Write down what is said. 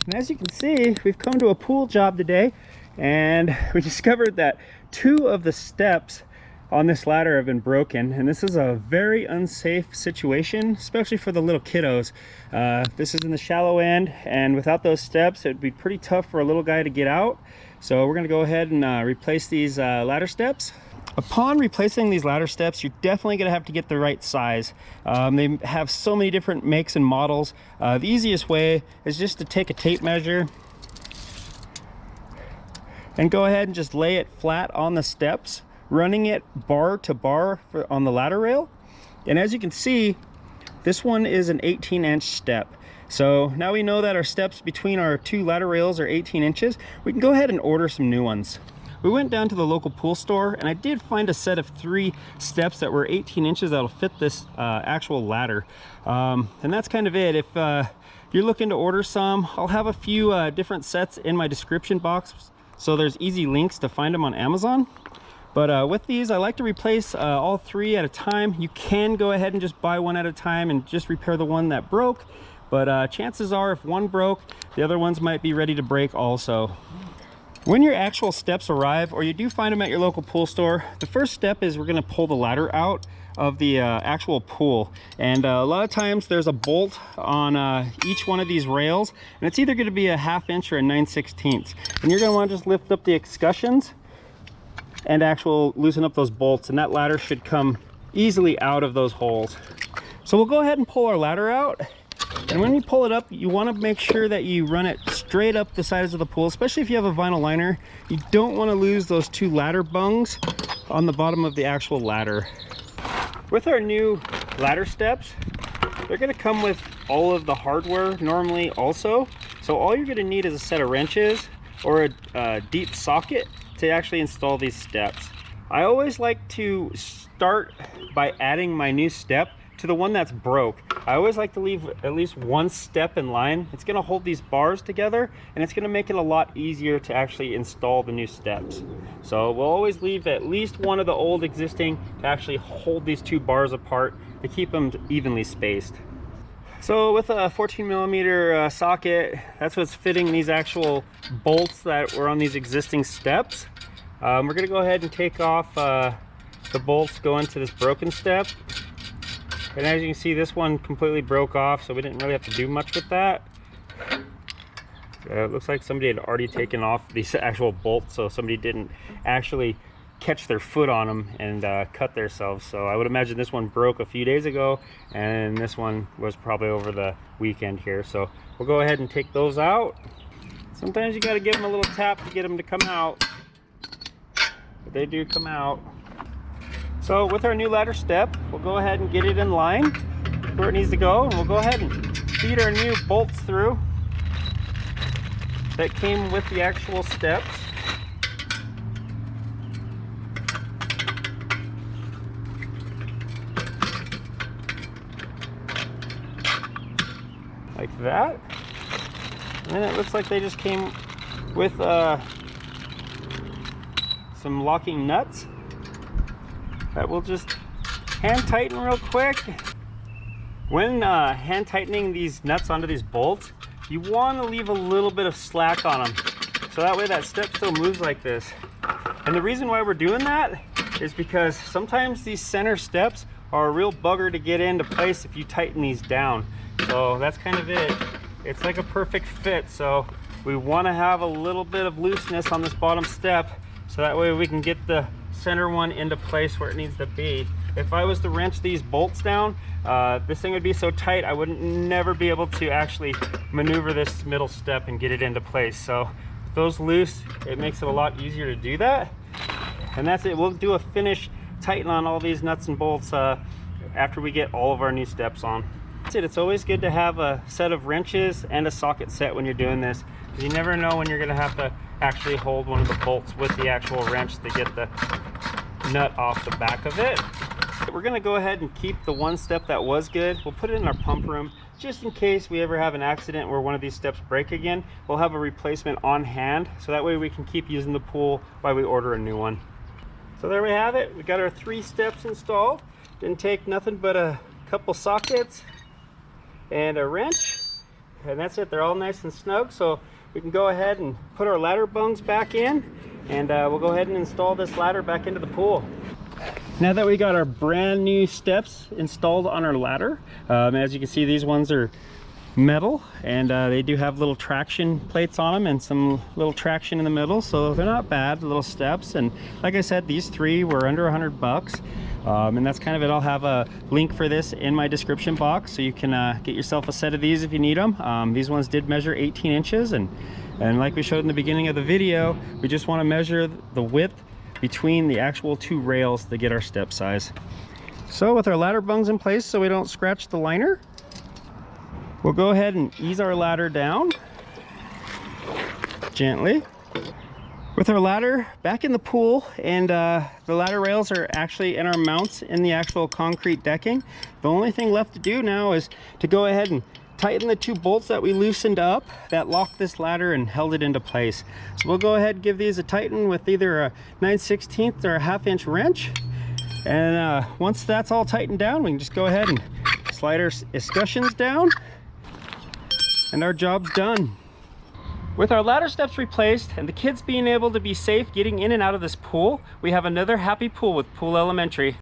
And as you can see, we've come to a pool job today, and we discovered that 2 of the steps on this ladder have been broken, and this is a very unsafe situation, especially for the little kiddos. This is in the shallow end, and without those steps it would be pretty tough for a little guy to get out. So we're going to go ahead and replace these ladder steps. Upon replacing these ladder steps, you're definitely going to have to get the right size. They have so many different makes and models. The easiest way is just to take a tape measure and go ahead and just lay it flat on the steps, running it bar to bar on the ladder rail. And as you can see, this one is an 18-inch step. So now we know that our steps between our 2 ladder rails are 18 inches. We can go ahead and order some new ones. We went down to the local pool store, and I did find a set of 3 steps that were 18 inches that'll fit this actual ladder. And that's kind of it. If you're looking to order some, I'll have a few different sets in my description box, so there's easy links to find them on Amazon. But with these, I like to replace all 3 at a time. You can go ahead and just buy one at a time and just repair the one that broke. But chances are, if one broke, the other ones might be ready to break also. When your actual steps arrive, or you do find them at your local pool store, the first step is we're going to pull the ladder out of the actual pool. And a lot of times there's a bolt on each one of these rails, and it's either going to be a 1/2 inch or a 9/16. And you're going to want to just lift up the escutcheons and loosen up those bolts, and that ladder should come easily out of those holes. So we'll go ahead and pull our ladder out. And when you pull it up, you want to make sure that you run it straight up the sides of the pool, especially if you have a vinyl liner. You don't want to lose those 2 ladder bungs on the bottom of the actual ladder. With our new ladder steps, they're going to come with all of the hardware normally also. So all you're going to need is a set of wrenches or a deep socket to actually install these steps. I always like to start by adding my new step to the one that's broke. I always like to leave at least one step in line. It's going to hold these bars together, and it's going to make it a lot easier to actually install the new steps. So we'll always leave at least one of the old existing to actually hold these 2 bars apart to keep them evenly spaced. So with a 14mm socket, that's what's fitting these actual bolts that were on these existing steps. We're going to go ahead and take off the bolts going to this broken step. And as you can see, this one completely broke off, so we didn't really have to do much with that. It looks like somebody had already taken off these actual bolts, so somebody didn't actually catch their foot on them and cut themselves. So I would imagine this one broke a few days ago, and this one was probably over the weekend here. So we'll go ahead and take those out. Sometimes you got to give them a little tap to get them to come out, but they do come out. So with our new ladder step, we'll go ahead and get it in line where it needs to go, and we'll go ahead and feed our new bolts through that came with the actual steps. Like that. And then it looks like they just came with some locking nuts that we'll just hand tighten real quick. When hand tightening these nuts onto these bolts, you want to leave a little bit of slack on them, so that way that step still moves like this. And the reason why we're doing that is because sometimes these center steps are a real bugger to get into place if you tighten these down. So that's kind of it. It's like a perfect fit, so we want to have a little bit of looseness on this bottom step, so that way we can get the center one into place where it needs to be. If I was to wrench these bolts down, this thing would be so tight I wouldn't never be able to actually maneuver this middle step and get it into place. So with those loose, it makes it a lot easier to do that. And that's it. We'll do a finish tighten on all these nuts and bolts after we get all of our new steps on. That's it. It's always good to have a set of wrenches and a socket set when you're doing this, because you never know when you're going to have to actually hold one of the bolts with the actual wrench to get the nut off the back of it. We're going to go ahead and keep the one step that was good. We'll put it in our pump room just in case we ever have an accident where one of these steps break again. We'll have a replacement on hand, so that way we can keep using the pool while we order a new one. So there we have it. We got our 3 steps installed. Didn't take nothing but a couple sockets and a wrench, and that's it. They're all nice and snug, so we can go ahead and put our ladder bungs back in, and we'll go ahead and install this ladder back into the pool. Now that we got our brand new steps installed on our ladder, as you can see, these ones are metal, and they do have little traction plates on them and some little traction in the middle, so they're not bad little steps. And like I said, these three were under $100, and that's kind of it. I'll have a link for this in my description box, so you can get yourself a set of these if you need them. These ones did measure 18 inches, and like we showed in the beginning of the video, we just want to measure the width between the actual two rails to get our step size. So with our ladder bungs in place so we don't scratch the liner, we'll go ahead and ease our ladder down gently. With our ladder back in the pool, and the ladder rails are actually in our mounts in the actual concrete decking, the only thing left to do now is to go ahead and tighten the two bolts that we loosened up that locked this ladder and held it into place. So we'll go ahead and give these a tighten with either a 9/16 or a 1/2 inch wrench. And once that's all tightened down, we can just go ahead and slide our escutcheons down, and our job's done. With our ladder steps replaced and the kids being able to be safe getting in and out of this pool, we have another happy pool with Pool Elementary.